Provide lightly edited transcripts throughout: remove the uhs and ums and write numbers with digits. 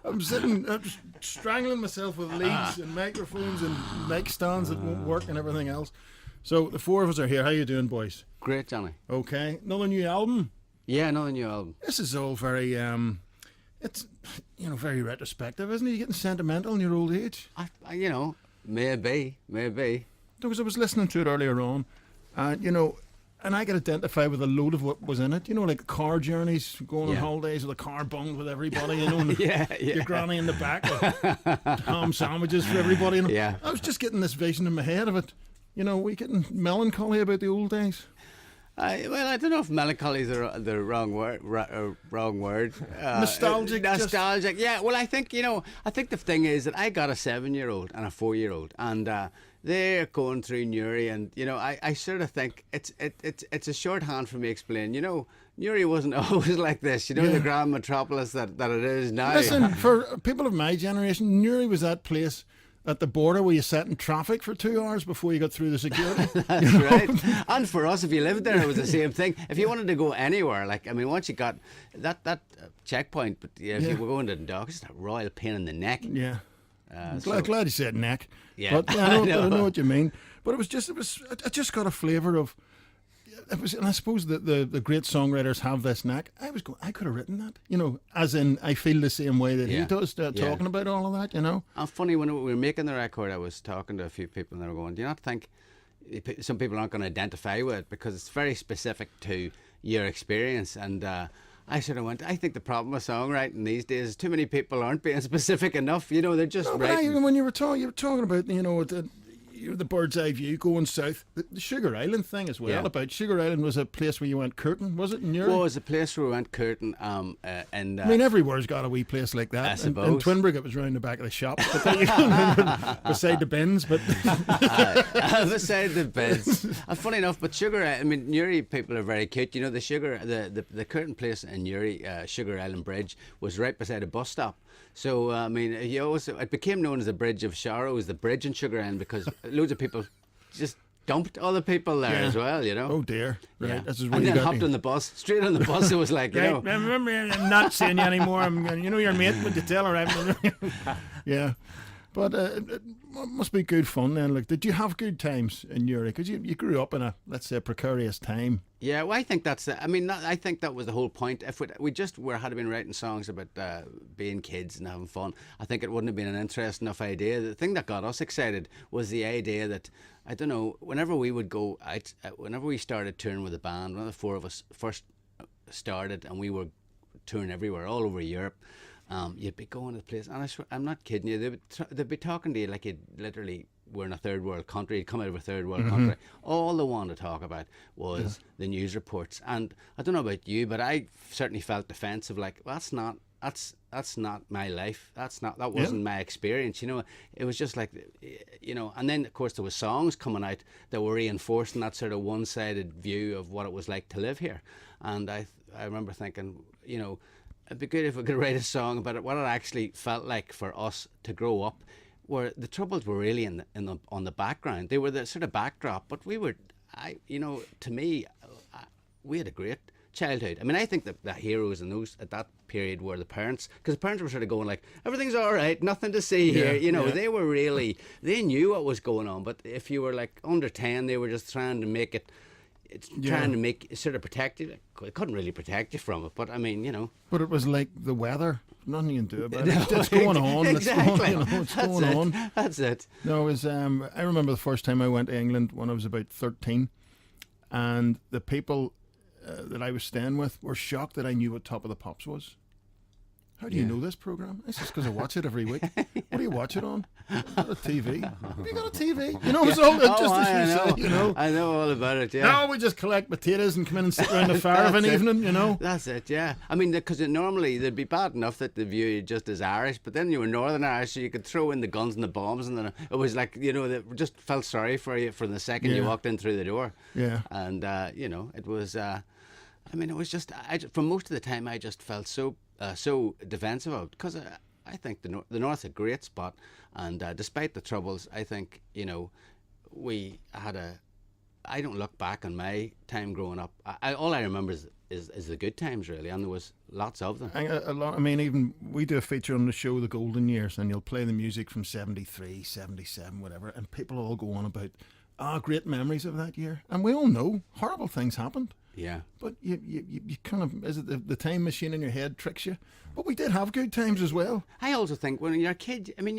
I'm strangling myself with leads and microphones and mic stands that won't work and everything else. So the four of us are here. How you doing, boys? Great, Johnny. Okay. Another new album? Yeah, another new album. This is all very, it's, very retrospective, isn't it? You're getting sentimental in your old age. Maybe. Because I was listening to it earlier on, and I could identify with a load of what was in it. Like car journeys, going on holidays with a car bunged with everybody, and your granny in the back with ham sandwiches for everybody. Yeah. I was just getting this vision in my head of it. We getting melancholy about the old days. I don't know if melancholy is the wrong word. Nostalgic. Nostalgic. Yeah. Well, I think the thing is that I got a 7-year-old and a 4-year-old, and they're going through Newry, and I sort of think it's a shorthand for me explaining. Newry wasn't always like this. The grand metropolis that it is now. Listen, for people of my generation, Newry was that place at the border where you sat in traffic for 2 hours before you got through the security. That's right. And for us, if you lived there, it was the same thing. If you wanted to go anywhere, once you got that checkpoint, but if you were going to Dundalk, it's a royal pain in the neck. Yeah. Glad you said neck. Yeah. But I know what you mean. But I just got a flavour of. And I suppose the great songwriters have this knack. I could have written that, as in I feel the same way that he does, talking about all of that, And funny, when we were making the record, I was talking to a few people and they were going, do you not think some people aren't going to identify with it because it's very specific to your experience? And I sort of went, I think the problem with songwriting these days is too many people aren't being specific enough. They're just writing. But when you were talking about, the Birdseye View going south, the Sugar Island thing as well. About Sugar Island was a place where you went courting, was it? Well, it was a place where we went courting. Everywhere's got a wee place like that. I suppose. In Twinbrook, it was round the back of the shop, but there you go, beside the bins. But beside the bins. Funny enough, but Newry people are very cute. The curtain place in Newry, Sugar Island Bridge, was right beside a bus stop. So, it became known as the Bridge of Sorrows, the bridge in Sugar Island, because loads of people just dumped other people there as well, Oh dear. Right. Yeah. This is and then hopped on the bus, straight on the bus. It was like, right. Remember, I'm not seeing you anymore. I'm going, your mate, would you tell her? Yeah. But it must be good fun then. Did you have good times in Newry? Because you grew up in a, let's say, precarious time. Yeah, well, I think I think that was the whole point. If we just had been writing songs about being kids and having fun, I think it wouldn't have been an interesting enough idea. The thing that got us excited was the idea that, I don't know, whenever we would go out, whenever we started touring with the band, one of the four of us first started, and we were touring everywhere, all over Europe. You'd be going to the place, and I'm not kidding you, they'd be talking to you like you literally were in a third world country. You'd come out of a third world country. All they wanted to talk about was the news reports. And I don't know about you, but I certainly felt defensive, like, well, that's not my life. That wasn't my experience. It was just like, and then of course there was songs coming out that were reinforcing that sort of one-sided view of what it was like to live here. And I remember thinking, it'd be good if we could write a song about what it actually felt like for us to grow up, where the troubles were really on the background. They were the sort of backdrop, but to me, we had a great childhood. I think that the heroes in those at that period were the parents, because the parents were sort of going like, everything's all right, nothing to see here. They were really, they knew what was going on. But if you were like under 10, they were just trying to make it. Trying to sort of protect you. It couldn't really protect you from it, but But it was like the weather. Nothing you can do about it. It's going on. Exactly. It's going on. That's it. No, it was. I remember the first time I went to England when I was about 13, and the people that I was staying with were shocked that I knew what Top of the Pops was. How do you know this programme? It's just because I watch it every week. What do you watch it on? Got a TV. Have you got a TV? It's all I know all about it, yeah. No, we just collect potatoes and come in and sit around the fire of an evening, That's it, yeah. Because normally they'd be bad enough that they view you just as Irish, but then you were Northern Irish, so you could throw in the guns and the bombs, and then it was like, they just felt sorry for you from the second you walked in through the door. Yeah. And, it was, it was just, for most of the time, I just felt so defensive of it, because I think the North's a great spot, and despite the troubles, I think we had I don't look back on my time growing up. All I remember is is the good times, really, and there was lots of them. A lot. I mean, even we do a feature on the show, The Golden Years, and you'll play the music from 73, 77, whatever, and people all go on about, great memories of that year. And we all know horrible things happened. Yeah. But you kind of, is it the time machine in your head tricks you? But we did have good times as well. I also think when you're a kid, I mean,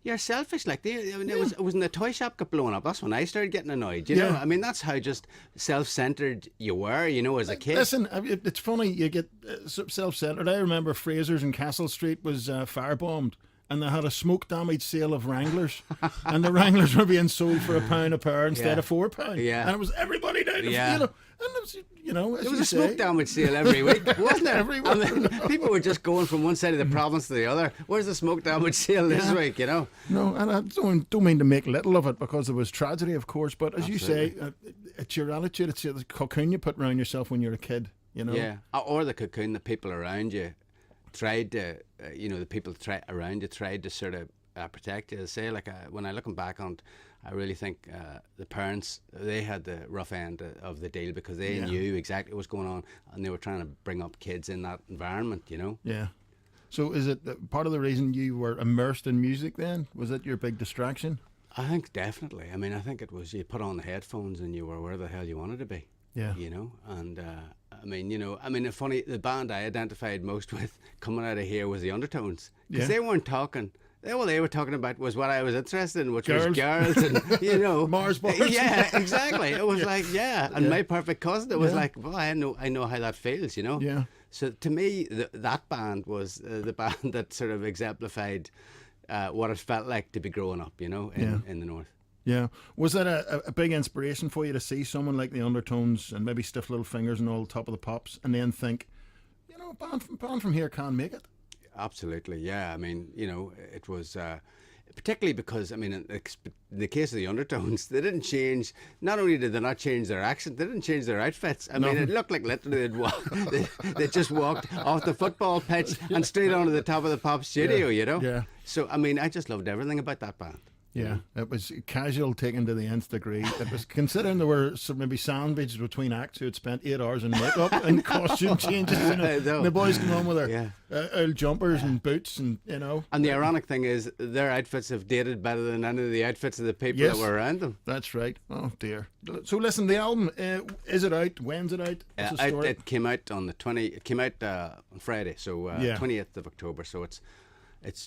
you're selfish. Like, it was when the toy shop got blown up. That's when I started getting annoyed. You know, I mean, that's how just self-centered you were. You know, as a kid. Listen, it's funny you get self-centered. I remember Fraser's in Castle Street was firebombed, and they had a smoke-damaged sale of Wranglers, and the Wranglers were being sold for £1 a pair instead of £4. Yeah, and it was everybody down. Yeah. You know, and it was, you know, as there was you a say, smoke damage sale every week, wasn't there? Every week. I mean, people were just going from one side of the province to the other. Where's the smoke damage sale this week? You know. No, and I don't mean to make little of it because there was tragedy, of course. But as you say, it's your attitude. It's the cocoon you put around yourself when you're a kid. You know. Yeah, or the cocoon the people around you tried to, the people around you tried to sort of protect you. I say, like, when I looking back on it, I really think the parents, they had the rough end of the deal because they knew exactly what was going on, and they were trying to bring up kids in that environment, you know. Yeah. So is it part of the reason you were immersed in music then? Was it your big distraction? I think definitely. I mean, I think it was, you put on the headphones and you were where the hell you wanted to be. Yeah. You know, and the band I identified most with coming out of here was the Undertones, because they weren't talking. All they were talking about was what I was interested in, which was girls and, you know. Mars bars. Yeah, exactly. It was like, and My Perfect Cousin, it was like, well, I know how that feels, you know. Yeah. So to me, that band was the band that sort of exemplified what it felt like to be growing up, you know, in the North. Yeah. Was that a big inspiration for you to see someone like the Undertones and maybe Stiff Little Fingers and all Top of the Pops and then think, you know, a band from here can make it? Absolutely, yeah. I mean, you know, it was particularly because, I mean, in the case of the Undertones, they didn't change. Not only did they not change their accent, they didn't change their outfits. I mean, it looked like literally they just walked off the football pitch and straight onto the Top of the Pop studio, you know. Yeah. So I mean, I just loved everything about that band. Yeah, it was casual taken to the nth degree. It was considering there were some maybe sandwiches between acts who had spent 8 hours in makeup and costume changes. You know, and the boys come on with their old jumpers and boots, and you know. And the ironic thing is, their outfits have dated better than any of the outfits of the people that were around them. That's right. Oh dear. So listen, the album is it out? When's it out? What's the story? It came out on the 20. It came out on Friday, so 20th of October. So it's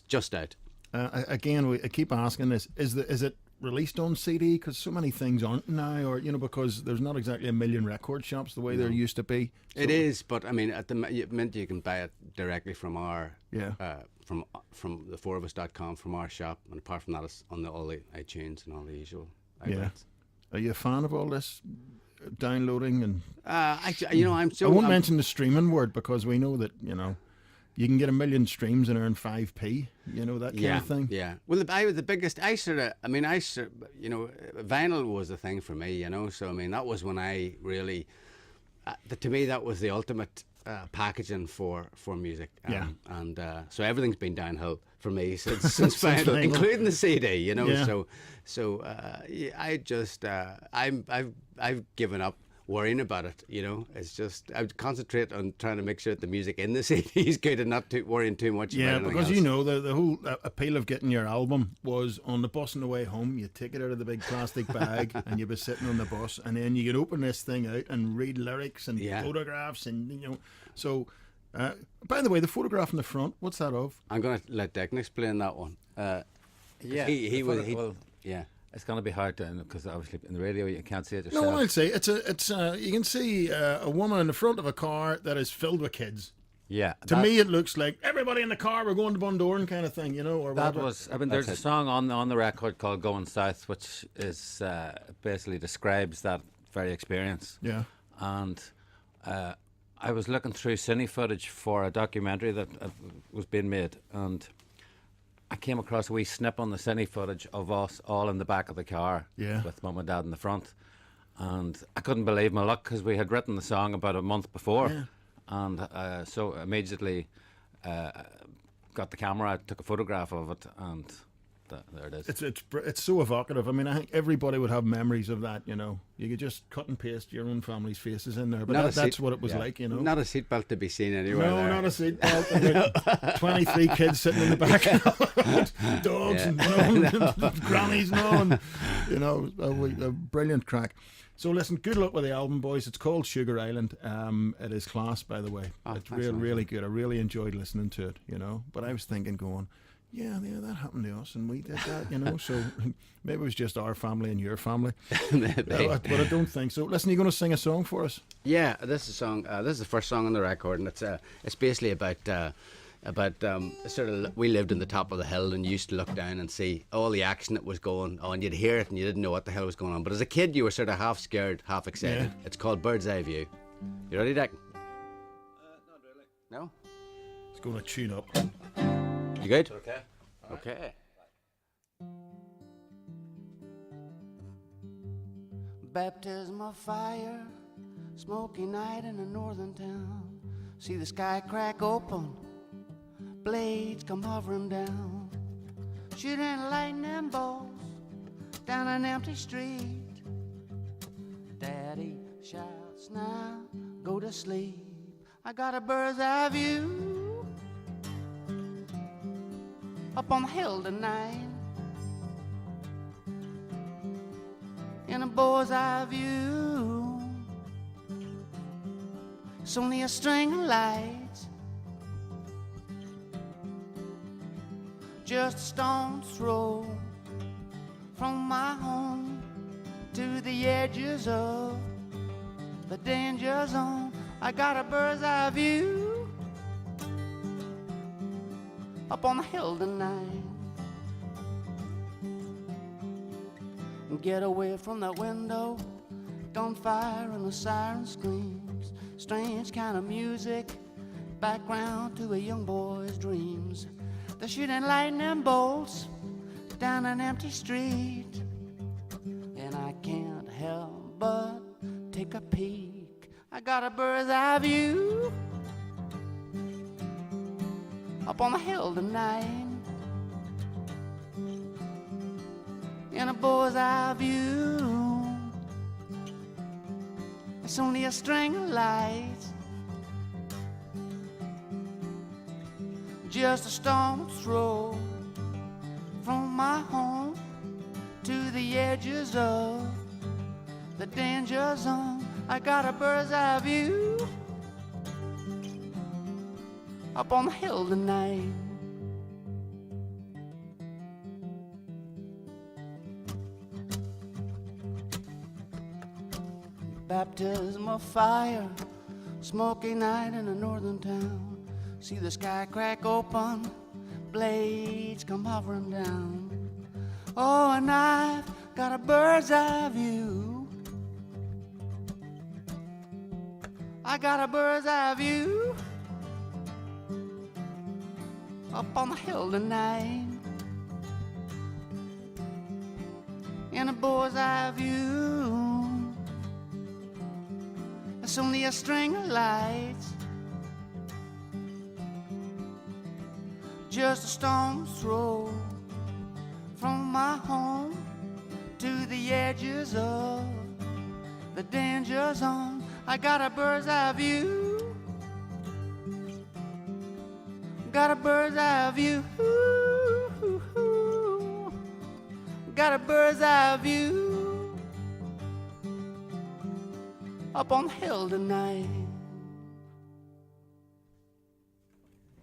just out. Again, I keep asking this: is it released on CD? Because so many things aren't now, or you know, because there's not exactly a million record shops the way there used to be. So it is, but I mean, at the minute you can buy it directly from our from thefourofus.com, from our shop, and apart from that, it's on all the iTunes and all the usual outlets. Are you a fan of all this downloading and? I won't mention the streaming word because we know that you can get 1 million streams and earn 5p, you know, that kind of thing. Yeah. Well, the biggest, vinyl was the thing for me, you know. So, I mean, that was when I really, to me, that was the ultimate packaging for music. And so everything's been downhill for me since vinyl, including the CD, you know. Yeah. So I've given up worrying about it, you know. It's just I would concentrate on trying to make sure that the music in the CD is good and not worrying too much about anything because else. You know the whole appeal of getting your album was on the bus on the way home. You take it out of the big plastic bag and you be sitting on the bus, and then you could open this thing out and read lyrics and photographs, and you know. So, by the way, the photograph in the front, what's that of? I'm going to let Declan explain that one. It's going to be hard to, because obviously in the radio you can't see it yourself. No, I'd say it's you can see a woman in the front of a car that is filled with kids. Yeah. To me, it looks like everybody in the car, we're going to Bundoran kind of thing, you know. Or that whatever. was. I mean, there's a song on the record called "Going South," which is basically describes that very experience. Yeah. And I was looking through cine footage for a documentary that was being made, and I came across a wee snip on the cine footage of us all in the back of the car with Mum and Dad in the front. And I couldn't believe my luck because we had written the song about a month before. Yeah. And so immediately got the camera out, took a photograph of it, and there it is. It's so evocative. I mean, I think everybody would have memories of that. You know, you could just cut and paste your own family's faces in there, but that's what it was like. You know, not a seatbelt to be seen anywhere. No, there. not a seatbelt. 23 kids sitting in the back, dogs and grannies and all, and you know, a brilliant crack. So listen, good luck with the album, boys. It's called Sugar Island. It is class, by the way. It's really good. I really enjoyed listening to it, you know. But I was thinking, going, yeah, that happened to us, and we did that, you know. So maybe it was just our family and your family. But I don't think so. Listen, you're going to sing a song for us? Yeah, this is a song. This is the first song on the record, and it's basically about sort of, we lived in the top of the hill and used to look down and see all the action that was going on. You'd hear it and you didn't know what the hell was going on. But as a kid, you were sort of half scared, half excited. Yeah. It's called Birdseye View. You ready, Dick? Not really. No? It's going to tune up. You good? Okay. Okay. Baptism of fire, smoky night in a northern town. See the sky crack open, blades come hovering down, shooting lightning bolts down an empty street. Daddy shouts, now go to sleep. I got a bird's eye view up on the hill tonight. In a boy's eye view, it's only a string of lights, just a stone's throw from my home to the edges of the danger zone. I got a bird's eye view up on the hill tonight. Get away from that window, gunfire and the siren screams, strange kind of music, background to a young boy's dreams. They're shooting lightning bolts down an empty street, and I can't help but take a peek. I got a bird's eye view up on the hill tonight. In a boy's eye view, it's only a string of lights, just a stone's throw from my home to the edges of the danger zone. I got a bird's eye view up on the hill tonight. Baptism of fire, smoky night in a northern town. See the sky crack open, blades come hovering down. Oh, and I've got a bird's eye view. I got a bird's eye view up on the hill tonight. In a boy's eye view, it's only a string of lights, just a stone's throw from my home to the edges of the danger zone. I got a bird's eye view, got a bird's eye view, got a bird's eye view up on the hill tonight.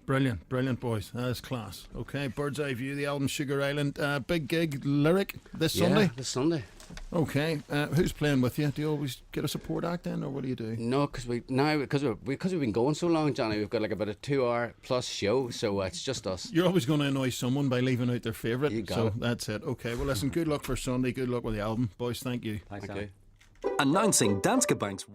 Brilliant, brilliant, boys. That is class. Okay, Birdseye View, the album Sugar Island. Big gig, Lyric, this Sunday? Yeah, this Sunday. Okay, who's playing with you? Do you always get a support act in, or what do you do? No, because we've been going so long, Johnny, we've got like about a 2-hour plus show, so it's just us. You're always going to annoy someone by leaving out their favourite, You got so it. that's it. Okay, well listen, good luck for Sunday, good luck with the album. Boys, thank you. Thanks, Thank you. Al. Announcing Danske Bank's